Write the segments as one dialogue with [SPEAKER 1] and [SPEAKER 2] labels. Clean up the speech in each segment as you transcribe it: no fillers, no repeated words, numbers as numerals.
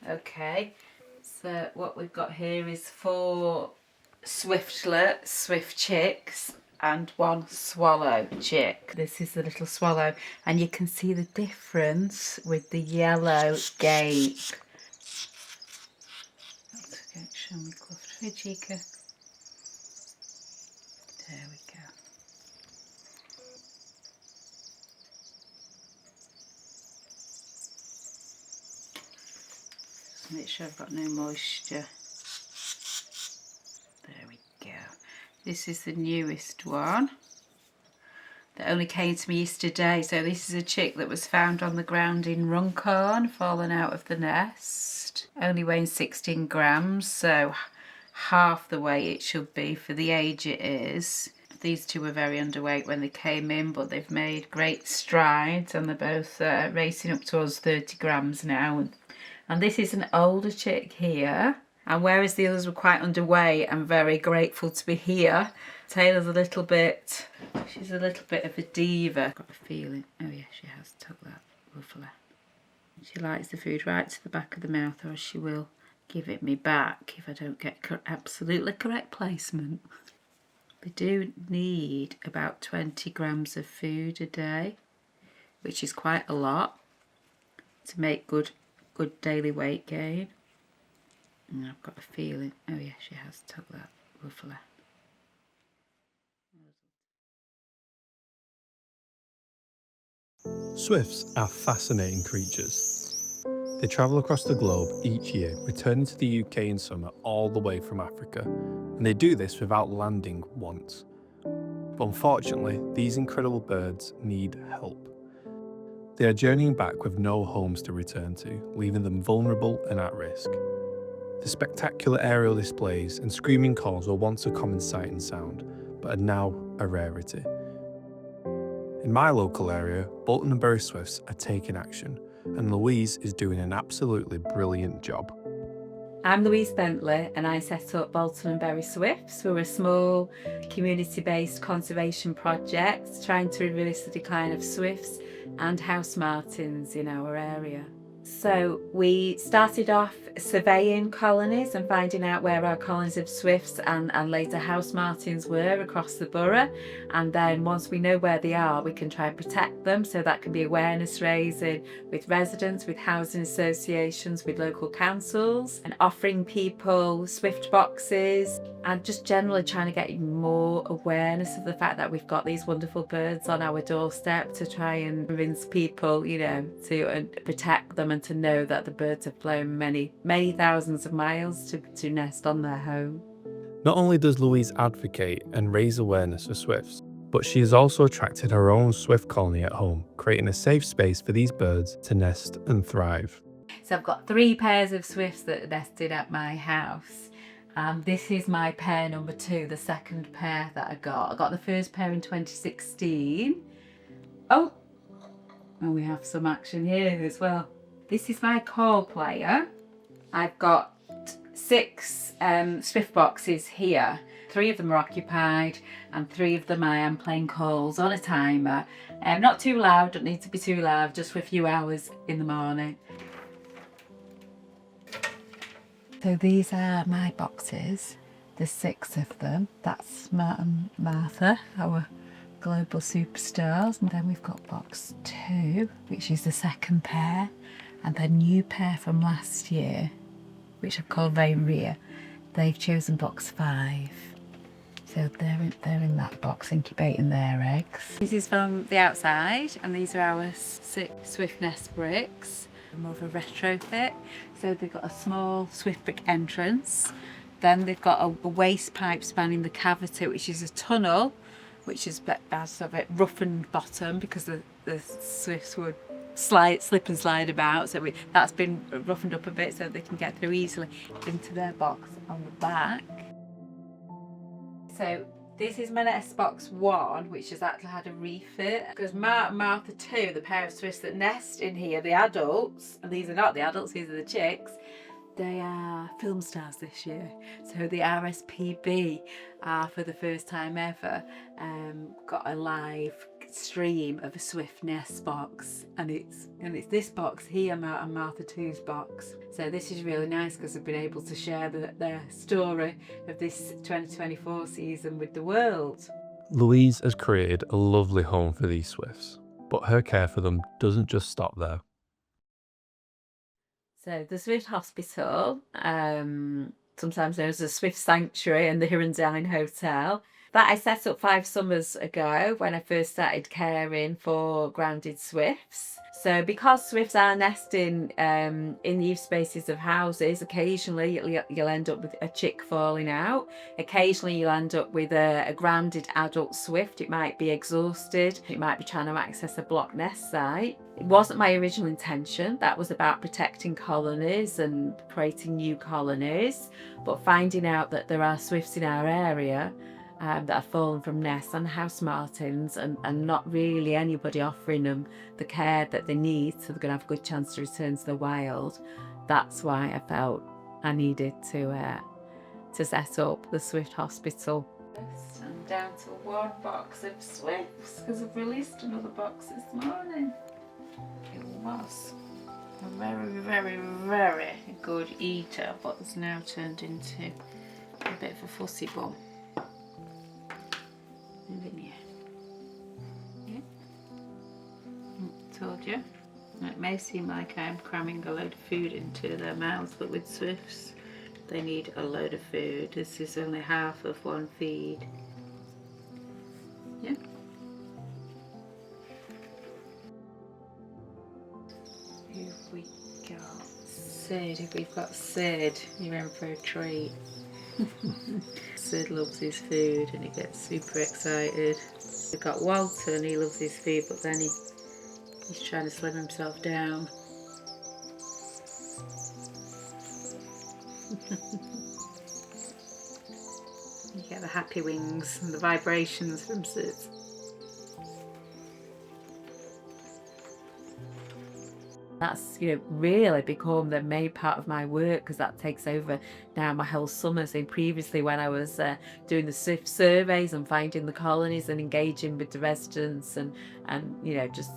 [SPEAKER 1] Okay, so what we've got here is 4 swift chicks and 1 swallow chick. This is the little swallow, and you can see the difference with the yellow gape. Show me close to Chica. There we go. Just make sure I've got no moisture. There we go. This is the newest one that only came to me yesterday. So this is a chick that was found on the ground in Runcorn, fallen out of the nest. Only weighing 16 grams, so half the weight it should be for the age it is. These two were very underweight when they came in, but they've made great strides and they're both racing up towards 30 grams now. And this is an older chick here. And whereas the others were quite underweight, I'm very grateful to be here. Taylor's a little bit, she's a little bit of a diva. I've got a feeling, oh yeah, she has took that roughly. She likes the food right to the back of the mouth, or she will give it me back if I don't get absolutely correct placement. They do need about 20 grams of food a day, which is quite a lot to make good daily weight gain. And I've got a feeling, oh yeah, she has took that roughly.
[SPEAKER 2] Swifts are fascinating creatures. They travel across the globe each year, returning to the UK in summer all the way from Africa, and they do this without landing once. But unfortunately, these incredible birds need help. They are journeying back with no homes to return to, leaving them vulnerable and at risk. The spectacular aerial displays and screaming calls were once a common sight and sound, but are now a rarity. In my local area, Bolton Bury Swifts are taking action, and Louise is doing an absolutely brilliant job.
[SPEAKER 1] I'm Louise Bentley and I set up Bolton Bury Swifts. We're a small community-based conservation project trying to reverse the decline of swifts and house martins in our area. So we started off surveying colonies and finding out where our colonies of swifts and later house martins were across the borough, and then once we know where they are we can try and protect them, so that can be awareness raising with residents, with housing associations, with local councils, and offering people swift boxes and just generally trying to get more awareness of the fact that we've got these wonderful birds on our doorstep, to try and convince people, you know, to protect them and to know that the birds have flown many thousands of miles to nest on their home.
[SPEAKER 2] Not only does Louise advocate and raise awareness for swifts, but she has also attracted her own swift colony at home, creating a safe space for these birds to nest and thrive.
[SPEAKER 1] So I've got 3 pairs of swifts that nested at my house. This is my pair number 2, the second pair that I got. I got the first pair in 2016. Oh, we have some action here as well. This is my call player. I've got 6 swift boxes here. 3 of them are occupied and 3 of them I am playing calls on a timer. Not too loud, don't need to be too loud, just for a few hours in the morning. So these are my boxes, there's 6 of them. That's Matt and Martha, our global superstars. And then we've got box 2, which is the second pair, and the new pair from last year, which I've called very rare. They've chosen box 5. So they're in that box incubating their eggs. This is from the outside, and these are our 6 swift nest bricks. More of a retrofit. So they've got a small swift brick entrance. Then they've got a waste pipe spanning the cavity, which is a tunnel, which is sort of a roughened bottom because the swifts would slip and slide about. So that's been roughened up a bit so they can get through easily into their box on the back. So this is my nest box 1, which has actually had a refit, because Martha 2, the pair of swifts that nest in here, the adults, and these are not the adults, these are the chicks, they are film stars this year. So the RSPB are, for the first time ever, got a live stream of a Swift nest box, and it's this box here, and Martha 2's box. So this is really nice because I've been able to share their story of this 2024 season with the world.
[SPEAKER 2] Louise has created a lovely home for these swifts, but her care for them doesn't just stop there.
[SPEAKER 1] So the Swift Hospital, sometimes known as the Swift Sanctuary, and the Hirundine Hotel, that I set up 5 summers ago when I first started caring for grounded swifts. So because swifts are nesting in eave spaces of houses, occasionally you'll end up with a chick falling out. Occasionally you'll end up with a grounded adult swift. It might be exhausted. It might be trying to access a blocked nest site. It wasn't my original intention. That was about protecting colonies and creating new colonies. But finding out that there are swifts in our area that have fallen from nests and house martins, and not really anybody offering them the care that they need, so they're going to have a good chance to return to the wild. That's why I felt I needed to set up the Swift Hospital. I'm down to 1 box of swifts because I've released another box this morning. It was a very, very, very good eater, but it's now turned into a bit of a fussy bum. Yeah. Told you. It may seem like I'm cramming a load of food into their mouths, but with swifts they need a load of food. This is only half of 1 feed. Yeah. Who've we got? Sid. If we've got Sid, you're in for a treat. Sid loves his food and he gets super excited. We've got Walter, and he loves his food, but then he's trying to slim himself down. You get the happy wings and the vibrations from Sid. That's really become the main part of my work, because that takes over now my whole summer. So previously, when I was doing the Swift surveys and finding the colonies and engaging with the residents and just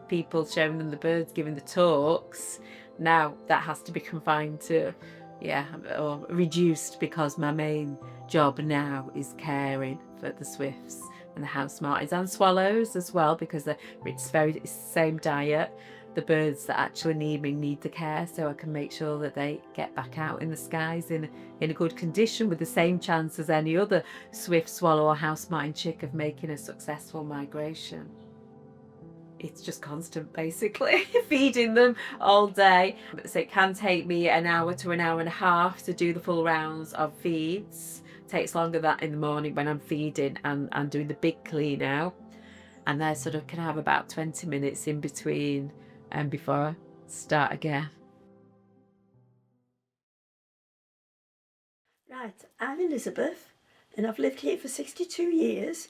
[SPEAKER 1] people showing them the birds, giving the talks, now that has to be confined to or reduced, because my main job now is caring for the swifts and the house martins and swallows as well, because it's the same diet. The birds that actually need the care, so I can make sure that they get back out in the skies in a good condition, with the same chance as any other swift, swallow or house martin chick of making a successful migration. It's just constant, basically, feeding them all day. So it can take me an hour to an hour and a half to do the full rounds of feeds. It takes longer that in the morning when I'm feeding and doing the big clean out. And then sort of can have about 20 minutes in between and before I start again.
[SPEAKER 3] Right, I'm Elizabeth and I've lived here for 62 years,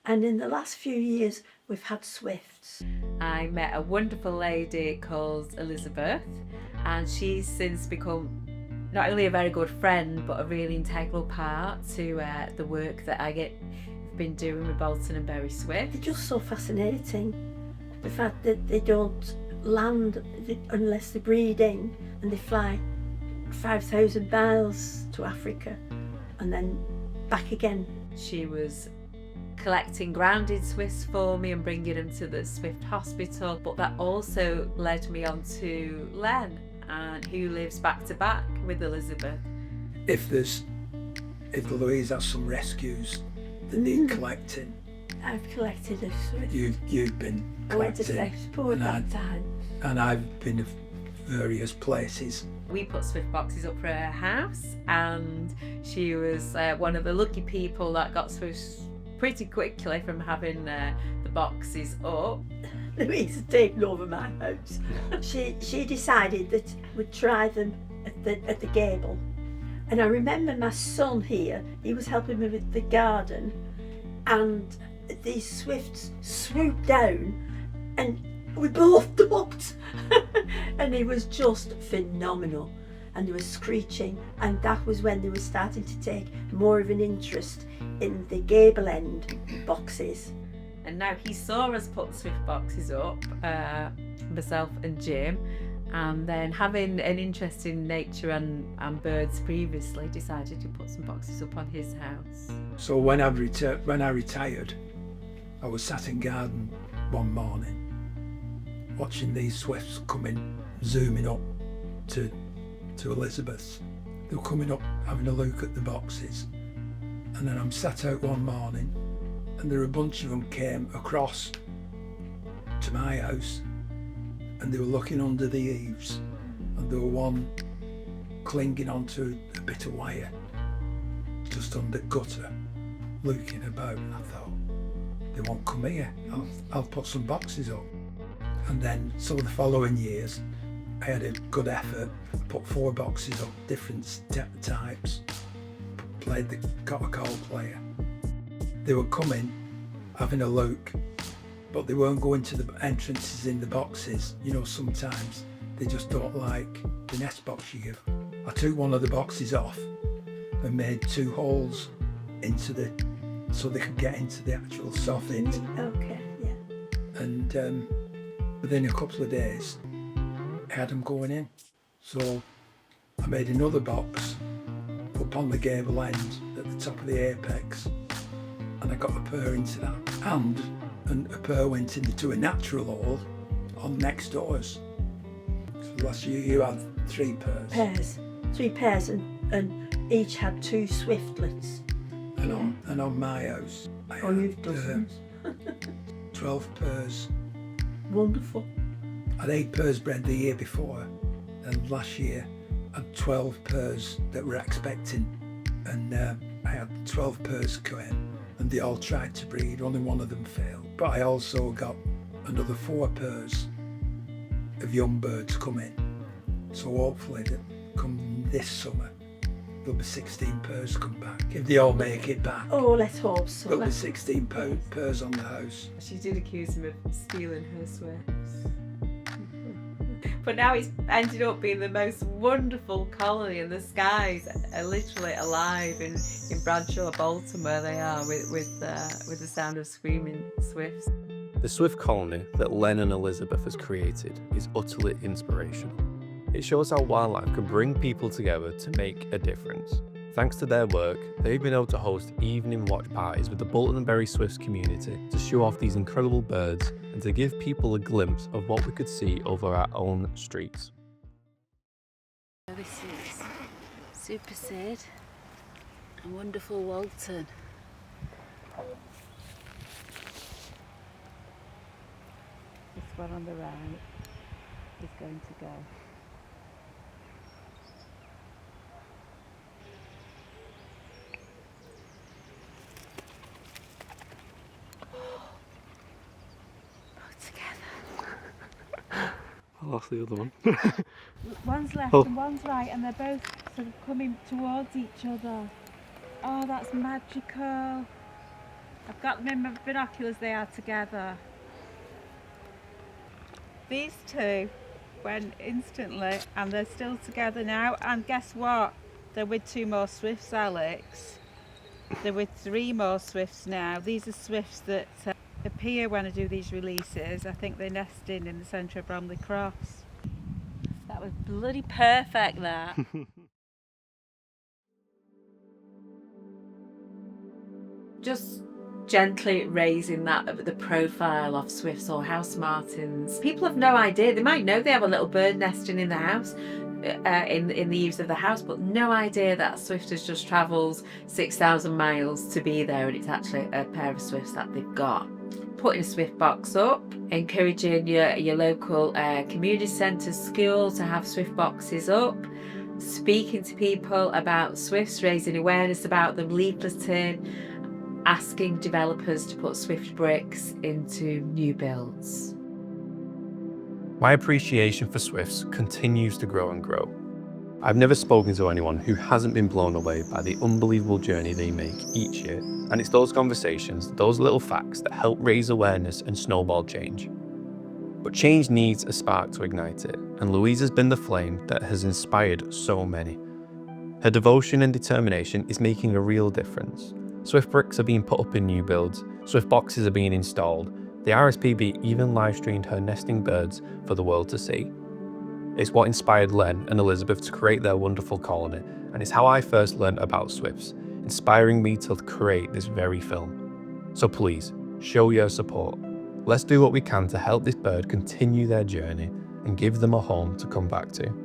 [SPEAKER 3] and in the last few years we've had swifts.
[SPEAKER 1] I met a wonderful lady called Elizabeth, and she's since become not only a very good friend but a really integral part to the work that I've been doing with Bolton Bury Swifts.
[SPEAKER 3] They're just so fascinating. The fact that they don't land unless they're breeding, and they fly 5,000 miles to Africa and then back again.
[SPEAKER 1] She was collecting grounded swifts for me and bringing them to the Swift Hospital, but that also led me on to Len, who lives back to back with Elizabeth.
[SPEAKER 4] If Louise has some rescues that need collecting,
[SPEAKER 3] I've collected a swift.
[SPEAKER 4] You've been collecting.
[SPEAKER 3] I went to the export that time.
[SPEAKER 4] And I've been to various places.
[SPEAKER 1] We put swift boxes up for her house, and she was one of the lucky people that got swifts pretty quickly from having the boxes up.
[SPEAKER 3] Louise had taken over my house. She decided that we'd try them at the gable. And I remember my son here, he was helping me with the garden, and these swifts swooped down and we both ducked. And it was just phenomenal, and they were screeching, and that was when they were starting to take more of an interest in the gable end boxes.
[SPEAKER 1] And now he saw us put Swift boxes up, myself and Jim, and then having an interest in nature and birds previously, decided to put some boxes up on his house.
[SPEAKER 4] So when I retired, I was sat in garden one morning watching these swifts coming, zooming up to Elizabeth's. They were coming up, having a look at the boxes. And then I'm sat out one morning and there were a bunch of them came across to my house and they were looking under the eaves and there were one clinging onto a bit of wire just under gutter, looking about. And I thought, they won't come here, I'll put some boxes up. And then so the following years I had a good effort, put 4 boxes up, different types, got a coal player. They were coming, having a look, but they weren't going to the entrances in the boxes. You know, sometimes they just don't like the nest box you give. I took one of the boxes off and made 2 holes so they could get into the actual soffit.
[SPEAKER 3] Okay, yeah.
[SPEAKER 4] And within a couple of days, I had them going in. So I made another box up on the gable end at the top of the apex, and I got a pair into that, and a pair went into a natural hole on next doors. So last year you had 3 pairs.
[SPEAKER 3] 3 pairs, and each had 2 swiftlets.
[SPEAKER 4] And on my house, I
[SPEAKER 3] you've
[SPEAKER 4] had
[SPEAKER 3] dozens.
[SPEAKER 4] 12 pairs.
[SPEAKER 3] Wonderful.
[SPEAKER 4] I had 8 pairs bred the year before, and last year I had 12 pairs that were expecting, and I had 12 pairs come in, and they all tried to breed. Only one of them failed. But I also got another 4 pairs of young birds coming. So hopefully that come this summer there'll be 16 pairs come back, if they all make it back.
[SPEAKER 3] Oh, let's hope so.
[SPEAKER 4] There'll be 16 pairs on the house.
[SPEAKER 1] She did accuse him of stealing her swifts. But now it's ended up being the most wonderful colony, and the skies are literally alive in Bradshaw, Bolton, where they are with the sound of screaming swifts.
[SPEAKER 2] The swift colony that Len and Elizabeth has created is utterly inspirational. It shows how wildlife can bring people together to make a difference. Thanks to their work, they've been able to host evening watch parties with the Bolton Bury Swifts community to show off these incredible birds and to give people a glimpse of what we could see over our own streets.
[SPEAKER 1] This is Super Sid and wonderful Walton. This one on the right is going to go.
[SPEAKER 2] I lost the other one.
[SPEAKER 1] One's left
[SPEAKER 2] Oh.
[SPEAKER 1] and one's right, and they're both sort of coming towards each other. Oh, that's magical. I've got them in my binoculars, they are together. These 2 went instantly, and they're still together now. And guess what? They're with 2 more swifts, Alex. They're with 3 more swifts now. These are swifts that appear when I do these releases. I think they nest in the centre of Bromley Cross. That was bloody perfect, that. Just gently raising the profile of swifts or house martins. People have no idea. They might know they have a little bird nesting in the house, in the eaves of the house, but no idea that a swift has just travelled 6,000 miles to be there, and it's actually a pair of swifts that they've got. Putting a swift box up, encouraging your local community centre, school to have swift boxes up, speaking to people about swifts, raising awareness about them, leafleting, asking developers to put swift bricks into new builds.
[SPEAKER 2] My appreciation for swifts continues to grow and grow. I've never spoken to anyone who hasn't been blown away by the unbelievable journey they make each year, and it's those conversations, those little facts that help raise awareness and snowball change. But change needs a spark to ignite it, and Louise has been the flame that has inspired so many. Her devotion and determination is making a real difference. Swift bricks are being put up in new builds, Swift boxes are being installed. The RSPB even live streamed her nesting birds for the world to see. It's what inspired Len and Elizabeth to create their wonderful colony, and it's how I first learned about swifts, inspiring me to create this very film. So please, show your support. Let's do what we can to help this bird continue their journey and give them a home to come back to.